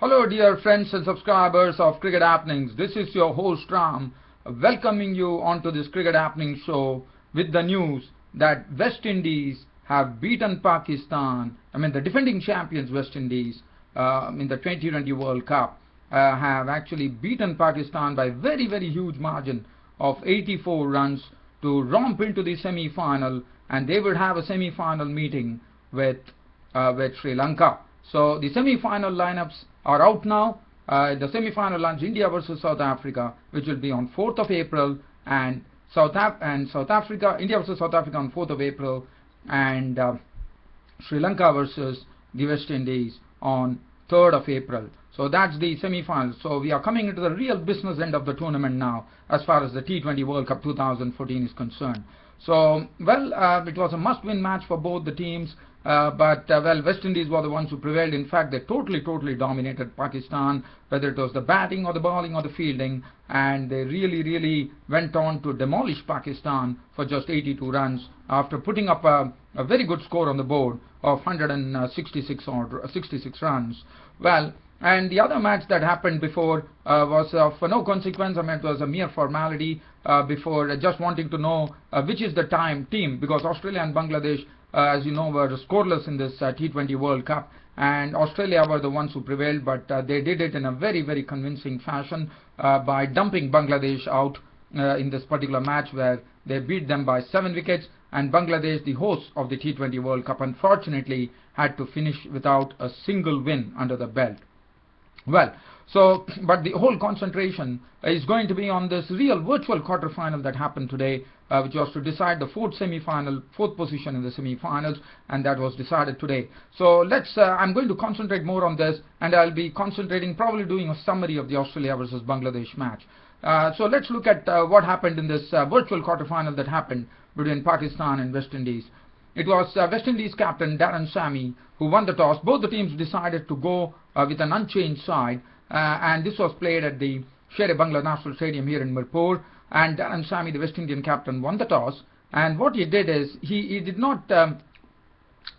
Hello dear friends and subscribers of Cricket Happenings. This is your host Ram welcoming you onto this Cricket Happening show with the news that West Indies have beaten Pakistan. The defending champions West Indies in the T20 World Cup have actually beaten Pakistan by very huge margin of 84 runs to romp into the semi-final, and they would have a semi-final meeting with Sri Lanka. So the semi-final lineups are out now. The semi-final launch India versus South Africa, which will be on 4th of April, and India versus South Africa on 4th of April, and Sri Lanka versus the West Indies on 3rd of April. So that's the semi-final. So we are coming into the real business end of the tournament now, as far as the T20 World Cup 2014 is concerned. So, it was a must-win match for both the teams, but West Indies were the ones who prevailed. In fact, they totally dominated Pakistan, whether it was the batting or the bowling or the fielding, and they really went on to demolish Pakistan for just 82 runs after putting up a very good score on the board of 166 runs. And the other match that happened before was of no consequence. It was a mere formality before just wanting to know which is the team, because Australia and Bangladesh, as you know, were scoreless in this T20 World Cup, and Australia were the ones who prevailed, but they did it in a very convincing fashion by dumping Bangladesh out in this particular match, where they beat them by 7 wickets, and Bangladesh, the hosts of the T20 World Cup, unfortunately had to finish without a single win under the belt. But the whole concentration is going to be on this real virtual quarterfinal that happened today, which was to decide the fourth position in the semi-finals, and that was decided today. So I'm going to concentrate more on this, and I'll be concentrating, probably doing a summary of the Australia versus Bangladesh match. So let's look at what happened in this virtual quarterfinal that happened between Pakistan and West Indies. It was West Indies captain Darren Sammy who won the toss. Both the teams decided to go with an unchanged side, and this was played at the Sher-e-Bangla National Stadium here in Mirpur. And Darren Sammy, the West Indian captain, won the toss. And what he did is he did not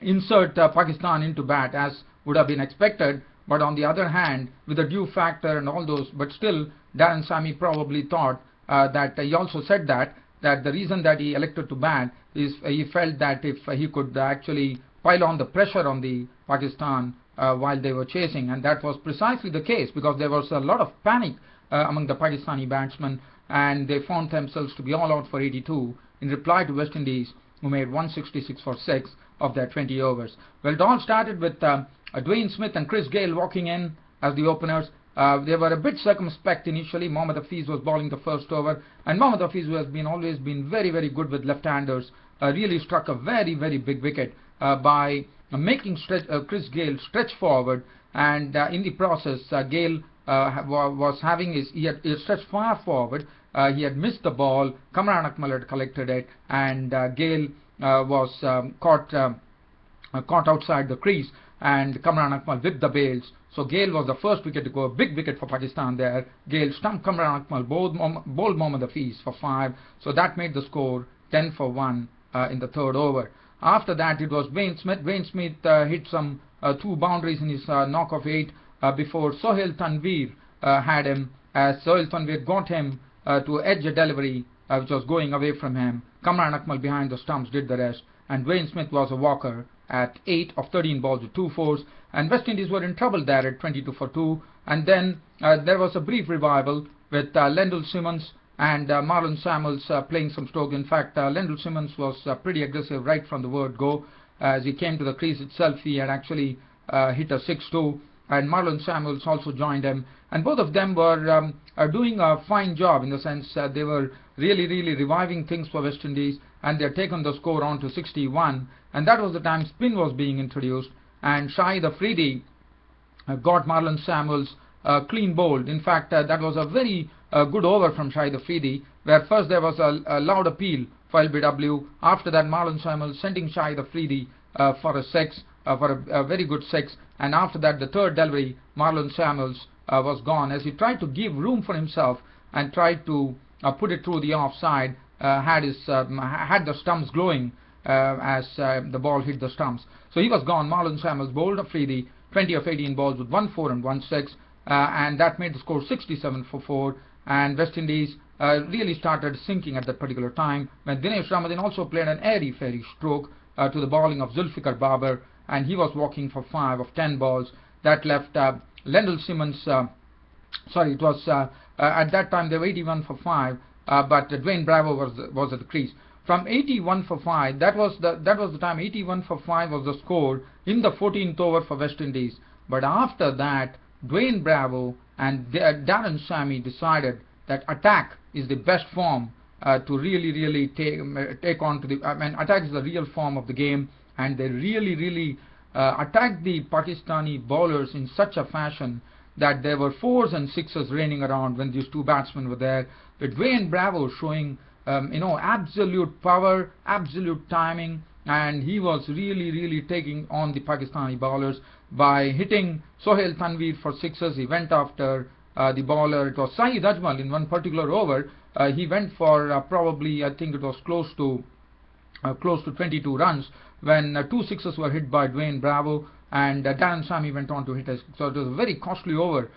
insert Pakistan into bat as would have been expected. But on the other hand, with the due factor and all those, but still Darren Sammy probably thought that he also said that the reason that he elected to bat is he felt that if he could actually pile on the pressure on the Pakistan while they were chasing, and that was precisely the case, because there was a lot of panic among the Pakistani batsmen, and they found themselves to be all out for 82 in reply to West Indies, who made 166 for 6 of their 20 overs. It all started with Dwayne Smith and Chris Gayle walking in as the openers. They were a bit circumspect initially. Mohammad Hafiz was bowling the first over, and Mohammad Hafiz, who has always been very good with left-handers, really struck a very big wicket by making Chris Gayle stretch forward, and in the process Gayle was having he had stretched far forward. He had missed the ball. Kamran Akmal had collected it, and Gayle was caught outside the crease, and Kamran Akmal whipped the bails. So Gayle was the first wicket to go, a big wicket for Pakistan there. Gayle stumped Kamran Akmal, bowled Mohammad Hafiz for 5. So that made the score 10 for 1 in the third over. After that, it was Dwayne Smith. Dwayne Smith hit some 2 boundaries in his knock of 8 before Sohail Tanveer had him, as Sohail Tanveer got him to edge a delivery which was going away from him. Kamran Akmal behind the stumps did the rest, and Dwayne Smith was a walker at 8 of 13 balls with 2 fours, and West Indies were in trouble there at 22 for 2. And then there was a brief revival with Lendl Simmons and Marlon Samuels playing some strokes. In fact, Lendl Simmons was pretty aggressive right from the word go. As he came to the crease itself, he had actually hit a 6-2, and Marlon Samuels also joined him, and both of them were doing a fine job, in the sense they were really reviving things for West Indies, and they had taken the score on to 61, and that was the time spin was being introduced, and Shahid Afridi got Marlon Samuels clean bowled. In fact, that was a very good over from Shahid Afridi, where first there was a loud appeal for LBW. After that, Marlon Samuels sending Shahid Afridi for a 6, for a very good 6, and after that, the third delivery, Marlon Samuels was gone, as he tried to give room for himself and tried to put it through the offside. Had the stumps glowing as the ball hit the stumps. So he was gone. Marlon Samuels bowled Afridi, 20 of 18 balls with 1 4 and 1 6, and that made the score 67 for 4. And West Indies really started sinking at that particular time when Dinesh Ramadhin also played an airy-fairy stroke to the bowling of Zulfikar Babar, and he was walking for 5 of 10 balls. That left Lendl Simmons, sorry, it was at that time they were 81 for 5, but Dwayne Bravo was at the crease. From 81 for 5, that was the time. 81 for 5 was the score in the 14th over for West Indies. But after that, Dwayne Bravo and Darren Sammy decided that attack is the best form to really take on to the. Attack is the real form of the game, and they really attacked the Pakistani bowlers in such a fashion that there were 4s and 6s raining around when these two batsmen were there. With Dwayne Bravo showing absolute power, absolute timing, and he was really taking on the Pakistani bowlers by hitting Sohail Tanvir for 6s. He went after the bowler. It was Saeed Ajmal in one particular over. He went for probably, I think it was close to 22 runs when 2 6s were hit by Dwayne Bravo, and Darren Sammy went on to hit us. So it was a very costly over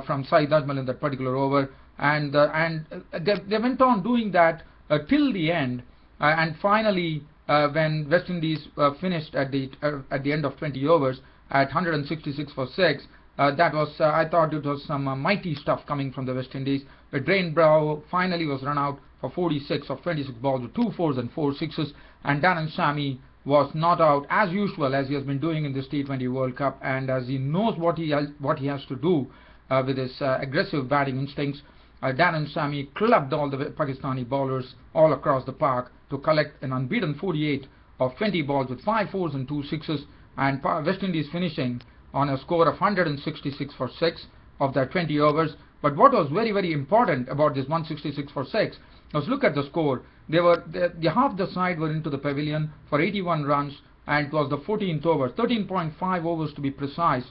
from Saeed Ajmal in that particular over, and they went on doing that till the end, and finally when West Indies finished at the end of 20 overs at 166 for 6, that was I thought it was some mighty stuff coming from the West Indies. But Dwayne Bravo finally was run out for 46 of 26 balls with 2 4s and 4 6s, and Darren Sammy was not out as usual, as he has been doing in this T20 World Cup, and as he knows what he has to do with his aggressive batting instincts. Darren Sammy clubbed all the Pakistani bowlers all across the park to collect an unbeaten 48 of 20 balls with 5 4s and 2 6s, and West Indies finishing on a score of 166 for 6 of their 20 overs. But what was very important about this 166 for 6 was, look at the score. The half the side were into the pavilion for 81 runs, and it was the 14th over, 13.5 overs to be precise.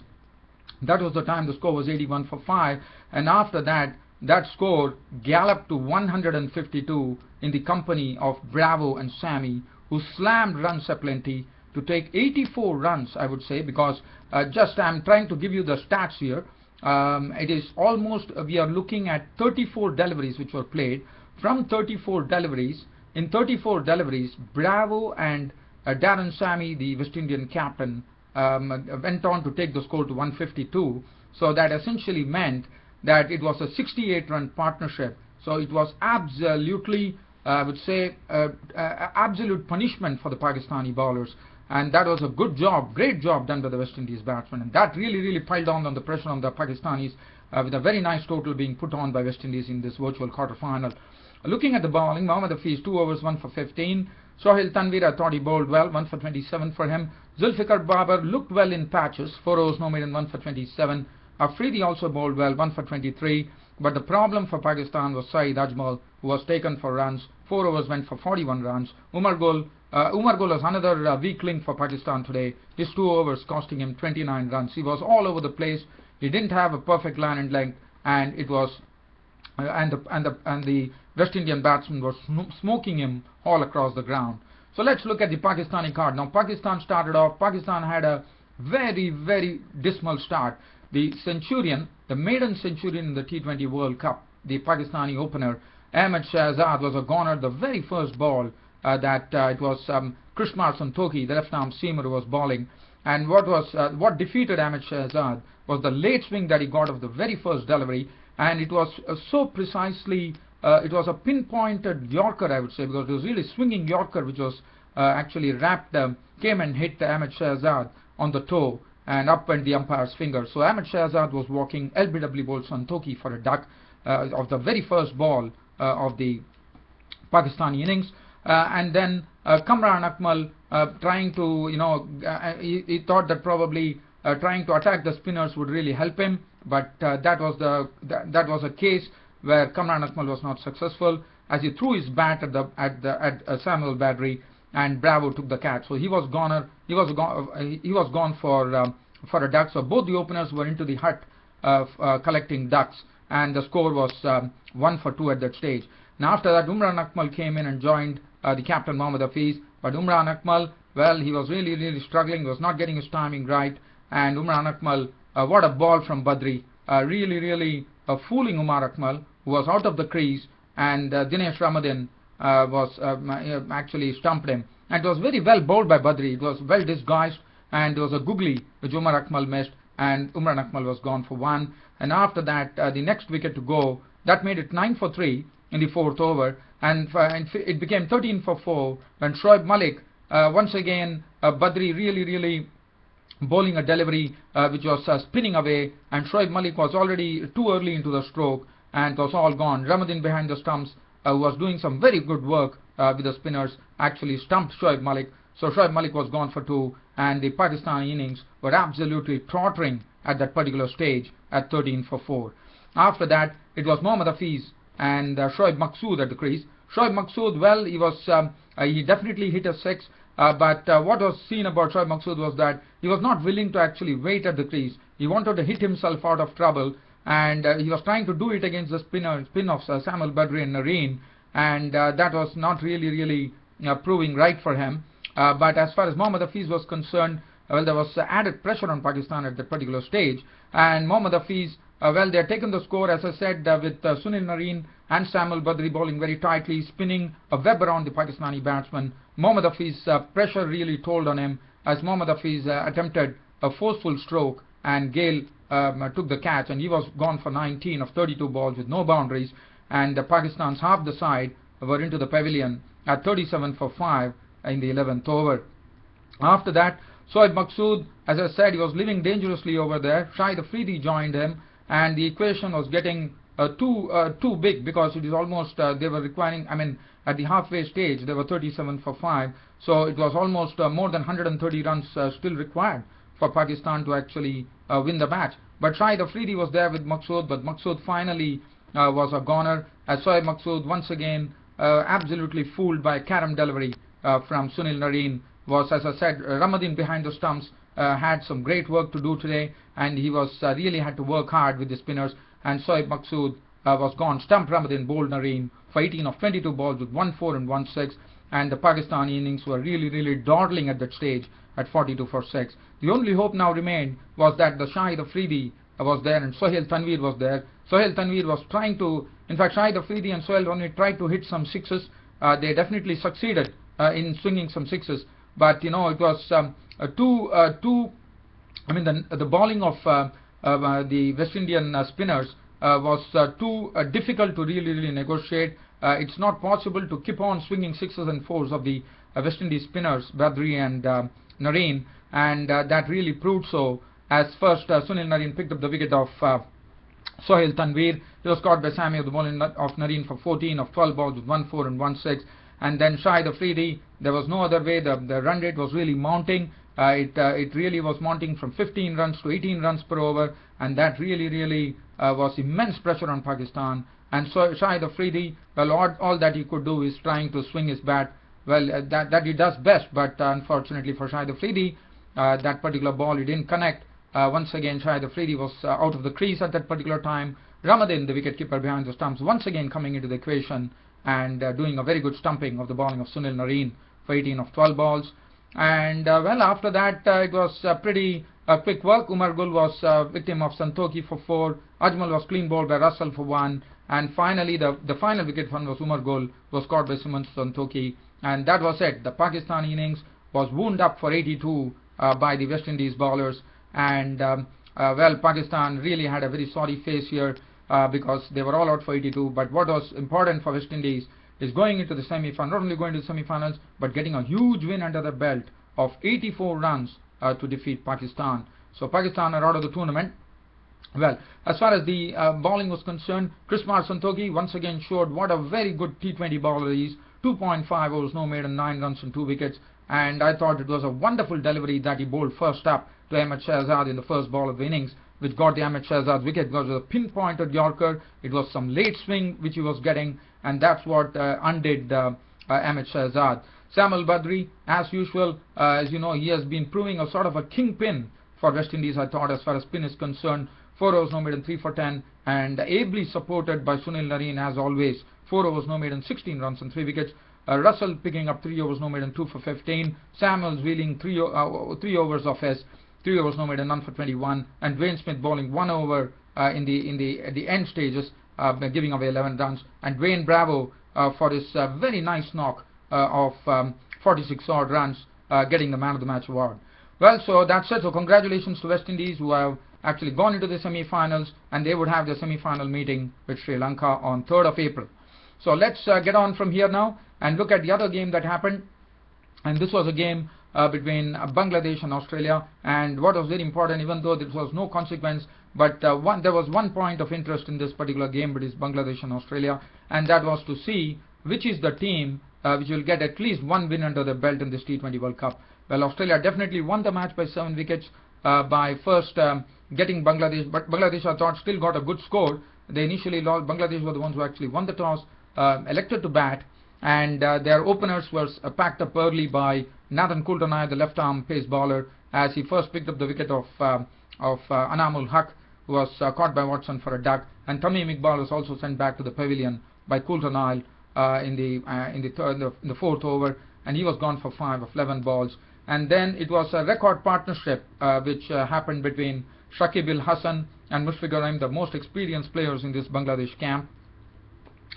That was the time the score was 81 for 5, and after that, that score galloped to 152 in the company of Bravo and Sammy, who slammed runs aplenty to take 84 runs, I would say, because I'm trying to give you the stats here. It is almost, we are looking at 34 deliveries which were played. From 34 deliveries, Bravo and Darren Sammy, the West Indian captain, went on to take the score to 152. So that essentially meant that it was a 68-run partnership. So it was absolutely, I would say, absolute punishment for the Pakistani bowlers. And that was a good job, great job done by the West Indies batsmen. And that really piled on the pressure on the Pakistanis, with a very nice total being put on by West Indies in this virtual quarter-final. Looking at the bowling, Mohammad Hafiz 2 overs 1 for 15. Sohail Tanvir, I thought he bowled well, 1 for 27 for him. Zulfikar Babar looked well in patches, 4 overs no maiden, 1 for 27. Afridi also bowled well, 1 for 23. But the problem for Pakistan was Saeed Ajmal, who was taken for runs. 4 overs went for 41 runs. Umar Gul was another weak link for Pakistan today. His 2 overs costing him 29 runs. He was all over the place. He didn't have a perfect line and length, and it was and the West Indian batsman was smoking him all across the ground. So let's look at the Pakistani card. Now Pakistan started off. Pakistan had a very dismal start. The centurion, the maiden centurion in the T20 World Cup, the Pakistani opener Ahmed Shahzad, was a goner the very first ball it was Krishmar Santokhi, the left-arm seamer, who was bowling. And what defeated Ahmed Shahzad was the late swing that he got of the very first delivery, and it was so precisely, it was a pinpointed Yorker, I would say, because it was really swinging Yorker which was actually wrapped, came and hit Ahmed Shahzad on the toe, and up went the umpire's finger. So Ahmed Shahzad was walking LBW bowled Santokhi for a duck of the very first ball of the Pakistani innings. And then Kamran Akmal trying to, he thought that probably trying to attack the spinners would really help him, but that was a case where Kamran Akmal was not successful, as he threw his bat at Samuel Badri, and Bravo took the catch. So he was gone for a duck. So both the openers were into the hut collecting ducks, and the score was 1 for 2 at that stage. Now after that, Umran Akmal came in and joined the captain Mohammad Hafiz. But Umran Akmal, well, he was really struggling. He was not getting his timing right. and Umar Akmal, what a ball from Badri, really fooling Umar Akmal, who was out of the crease, and Dinesh Ramadan was actually stumped him. And it was very well bowled by Badri. It was well disguised, and there was a googly which Umar Akmal missed, and Umar Akmal was gone for 1. And after that, the next wicket to go, that made it 9 for 3 in the 4th over, and it became 13 for 4 when Shoaib Malik, once again, Badri really bowling a delivery which was spinning away, and Shoaib Malik was already too early into the stroke, and it was all gone. Ramadan behind the stumps, who was doing some very good work with the spinners, actually stumped Shoaib Malik. So Shoaib Malik was gone for 2, and the Pakistani innings were absolutely tottering at that particular stage at 13 for 4. After that, it was Mohammad Hafiz and Shoaib Maqsood at the crease. Shoaib Maqsood, well, he definitely hit a 6, but what was seen about Shoaib Maqsood was that he was not willing to actually wait at the crease. He wanted to hit himself out of trouble, and he was trying to do it against the spin of Samuel Badri and Nareen, and that was not really proving right for him. But as far as Mohammad Hafiz was concerned, well, there was added pressure on Pakistan at that particular stage, and Mohammad Hafiz, well, they had taken the score, as I said, with Sunil Nareen and Samuel Badri bowling very tightly, spinning a web around the Pakistani batsman. Mohammad Hafiz, pressure really told on him, as Mohammad Hafiz attempted a forceful stroke, and Gale took the catch, and he was gone for 19 of 32 balls with no boundaries, and Pakistan's half the side were into the pavilion at 37 for 5 in the 11th over. After that, Shoaib Maqsood, as I said, he was living dangerously over there. Shahid Afridi joined him, and the equation was getting too big, because it is almost they were requiring, I mean, at the halfway stage they were 37 for 5, so it was almost more than 130 runs still required for Pakistan to actually win the match. But Shahid Afridi was there with Maqsood, but Maqsood finally was a goner, as Shoaib Maqsood once again absolutely fooled by a carom delivery from Sunil Nareen. Was, as I said, Ramadan behind the stumps had some great work to do today, and he was really had to work hard with the spinners, and Shoaib Maqsood was gone. Stumped Ramadan, bowled Nareen for 18 of 22 balls with 1-4 and 1-6, and the Pakistani innings were really dawdling at that stage at 42 for 6. The only hope now remained was that the Shahid Afridi was there, and Sohail Tanveer was there. Sohail Tanveer was trying to, in fact, Shahid Afridi and Sohail Tanveer tried to hit some sixes. They definitely succeeded in swinging some sixes, but it was I mean, the bowling of the West Indian spinners was too difficult to really negotiate. It's not possible to keep on swinging 6s and 4s of the West Indies spinners, Badri and Nareen, and that really proved so, as first Sunil Nareen picked up the wicket of Sohail Tanveer. He was caught by Sami of the bowling of Nareen for 14 of 12 balls with 1-4 and 1-6. And then Shahid Afridi, there was no other way. The run rate was really mounting. It really was mounting from 15 runs to 18 runs per over, and that really was immense pressure on Pakistan. And so Shahid Afridi, well, all that he could do is trying to swing his bat. Well, that he does best, but unfortunately for Shahid Afridi, that particular ball he didn't connect. Once again, Shahid Afridi was out of the crease at that particular time. Ramadan, the wicketkeeper behind the stumps, once again coming into the equation and doing a very good stumping of the bowling of Sunil Nareen for 18 of 12 balls. And well, after that it was pretty quick work. Umar Gul was victim of Santoki for 4. Ajmal was clean bowled by Russell for 1. And finally, the final wicket one was Umar Gul, was caught by Suman Santoki. And that was it. The Pakistan innings was wound up for 82 by the West Indies bowlers. And well, Pakistan really had a very sorry face here because they were all out for 82. But what was important for West Indies is going into the semi-final, not only going to the semi-finals, but getting a huge win under the belt of 84 runs to defeat Pakistan. So Pakistan are out of the tournament. Well, as far as the bowling was concerned, Krismar Santoki once again showed what a very good T20 bowler he is. 2.5 overs, no maiden, 9 runs and 2 wickets. And I thought it was a wonderful delivery that he bowled first up to Ahmed Shahzad in the first ball of the innings, which got the Ahmed Shahzad wicket. Because it was a pinpointed Yorker, it was some late swing which he was getting, and that's what undid Ahmed Shahzad. Samuel Badri, as usual, as you know, he has been proving a sort of a kingpin for West Indies, I thought, as far as spin is concerned. 4 overs, no maiden, 3 for 10, and ably supported by Sunil Nareen as always. 4 overs, no maiden, 16 runs and 3 wickets. Russell picking up 3 overs, no maiden, 2 for 15. Samuels wheeling 3 overs of his 3 overs no maiden, none for 21, and Dwayne Smith bowling 1 over at the end stages, giving away 11 runs, and Dwayne Bravo for his very nice knock of 46 odd runs, getting the man of the match award. Well, so that's it. So congratulations to West Indies, who have actually gone into the semi-finals, and they would have their semi-final meeting with Sri Lanka on 3rd of April. So let's get on from here now and look at the other game that happened. And this was a game between Bangladesh and Australia, and what was very important, even though there was no consequence, but there was one point of interest in this particular game between Bangladesh and Australia, and that was to see which is the team which will get at least one win under their belt in this T20 World Cup. Well, Australia definitely won the match by 7 wickets by first getting Bangladesh, but Bangladesh, I thought, still got a good score. They initially lost. Bangladesh were the ones who actually won the toss, elected to bat, and their openers were packed up early by Nathan Coulter-Nile, the left-arm pace bowler, as he first picked up the wicket of Anamul Haq, who was caught by Watson for a duck, and Tamim Iqbal was also sent back to the pavilion by Coulter-Nile in the 4th over, and he was gone for 5 of 11 balls. And then it was a record partnership which happened between Shakib Al Hasan and Mushfiqur Rahim, the most experienced players in this Bangladesh camp.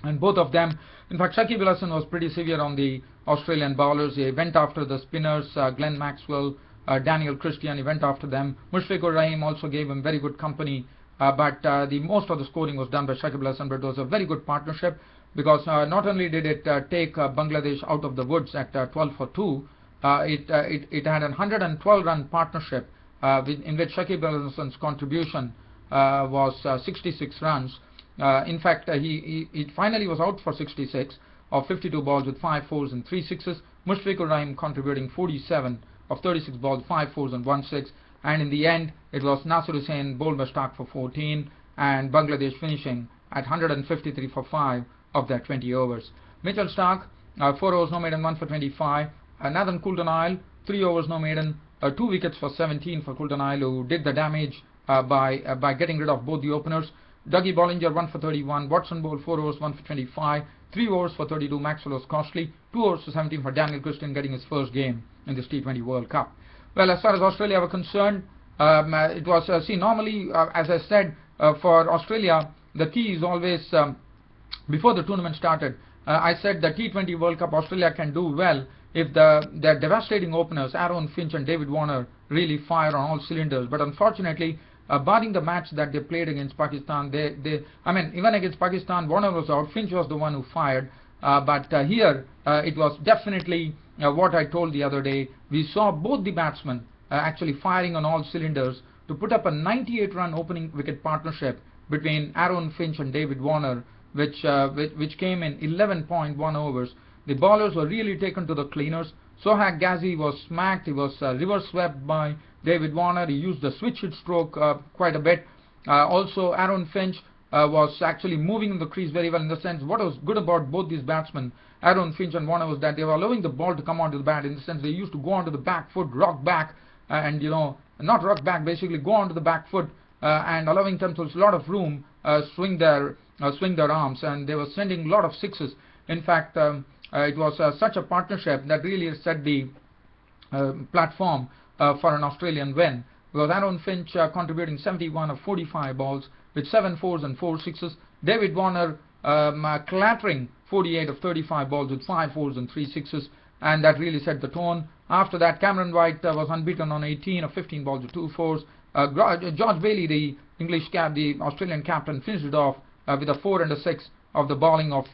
And both of them, in fact, Shakib Al Hasan was pretty severe on the Australian bowlers. He went after the spinners, Glenn Maxwell, Daniel Christian. He went after them. Mushfiqur Rahim also gave him very good company, but the most of the scoring was done by Shakib Al Hasan. But it was a very good partnership, because not only did it take Bangladesh out of the woods at 12 for 2, it had a 112-run partnership in which Shakib Al Hasan's contribution was 66 runs. In fact, he finally was out for 66 of 52 balls with 5 fours and 3 sixes. Mushfiqur Rahim contributing 47 of 36 balls, 5 fours and 1 6. And in the end, it was Nasir Hussain bowled by Stark for 14, and Bangladesh finishing at 153 for 5 of their 20 overs. Mitchell Stark, 4 overs no maiden, 1 for 25. Nathan Coulter-Nile, 3 overs no maiden, 2 wickets for 17 for Coulter-Nile, who did the damage by getting rid of both the openers. Dougie Bollinger 1 for 31, Watson bowled 4 overs 1 for 25, 3 overs for 32. Maxwell was costly, 2 overs for 17 for Daniel Christian, getting his first game in this T20 World Cup. Well, as far as Australia were concerned, it was normally, as I said, for Australia, the key is always before the tournament started. I said the T20 World Cup, Australia can do well if their devastating openers Aaron Finch and David Warner really fire on all cylinders. But unfortunately, barring the match that they played against Pakistan, even against Pakistan, Warner was out, Finch was the one who fired. But here, it was definitely what I told the other day. We saw both the batsmen actually firing on all cylinders to put up a 98-run opening wicket partnership between Aaron Finch and David Warner, which came in 11.1 overs. The bowlers were really taken to the cleaners. Sohail Ghazi was smacked. He was reverse swept by David Warner. He used the switch hit stroke quite a bit. Also, Aaron Finch was actually moving in the crease very well, in the sense what was good about both these batsmen, Aaron Finch and Warner, was that they were allowing the ball to come onto the bat, in the sense they used to go onto the back foot, rock back, and not rock back, basically go onto the back foot and allowing themselves a lot of room, swing their arms, and they were sending a lot of sixes. In fact, it was such a partnership that really set the platform for an Australian win, because Aaron Finch contributing 71 of 45 balls with 7 fours and 4 sixes. David Warner clattering 48 of 35 balls with 5 fours and 3 sixes, and that really set the tone. After that, Cameron White was unbeaten on 18 of 15 balls with 2 fours. George Bailey, the Australian captain, finished it off with a 4 and a 6 of the bowling of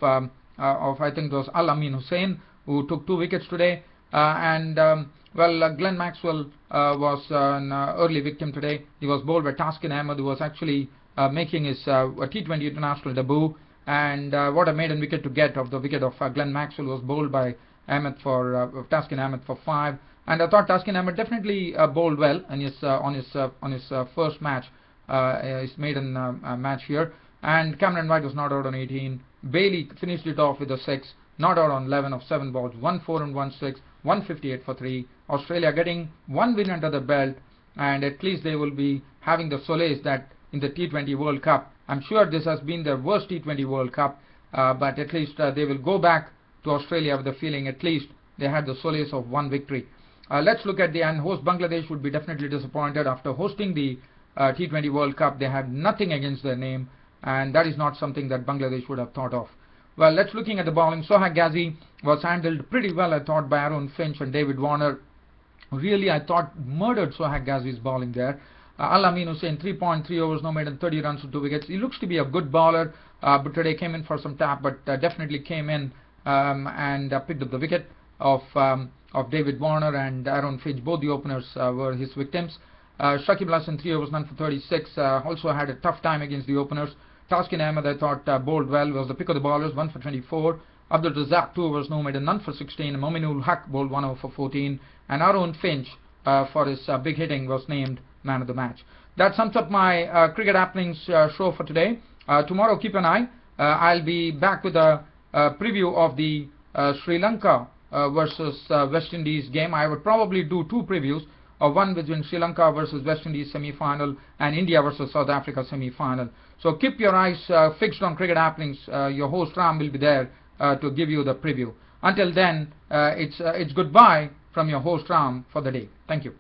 I think it was Al Amin Hussain, who took 2 wickets today. Glenn Maxwell was an early victim today. He was bowled by Taskin Ahmed, who was actually making his T20 international debut. And what a maiden wicket to get of the wicket of Glenn Maxwell was bowled by Taskin Ahmed for 5. And I thought Taskin Ahmed definitely bowled well in on his first match, his maiden match here. And Cameron White was not out on 18. Bailey finished it off with a 6, not out on 11 of 7 balls, 1 4 and 1 6, 158 for 3. Australia getting 1 win under the belt, and at least they will be having the solace that in the T20 World Cup, I'm sure this has been their worst T20 World Cup, but at least they will go back to Australia with the feeling at least they had the solace of 1 victory. Let's look at and host Bangladesh would be definitely disappointed after hosting the T20 World Cup. They had nothing against their name, and that is not something that Bangladesh would have thought of. Well, let's looking at the bowling. Sohail Ghazi was handled pretty well, I thought, by Aaron Finch and David Warner. Really, I thought murdered Sohail Ghazi's bowling there. Al-Amin Hussain, 3.3 overs, no maiden, 30 runs with 2 wickets. He looks to be a good bowler, but today came in for some tap, but definitely came in and picked up the wicket of David Warner and Aaron Finch. Both the openers were his victims. Shakib Al Hasan, 3 overs, none for 36. Also had a tough time against the openers. Taskin Ahmed, I thought, bowled well, was the pick of the bowlers, 1 for 24. Abdul Razak, 2 overs, no maiden, none for 16. Mominul Haq bowled 1 over for 14. And Aaron Finch, for his big hitting, was named man of the match. That sums up my cricket happenings show for today. Tomorrow, keep an eye. I'll be back with a preview of the Sri Lanka versus West Indies game. I would probably do 2 previews. One between Sri Lanka versus West Indies semi-final and India versus South Africa semi-final. So keep your eyes fixed on cricket happenings. Your host Ram will be there to give you the preview. Until then, it's goodbye from your host Ram for the day. Thank you.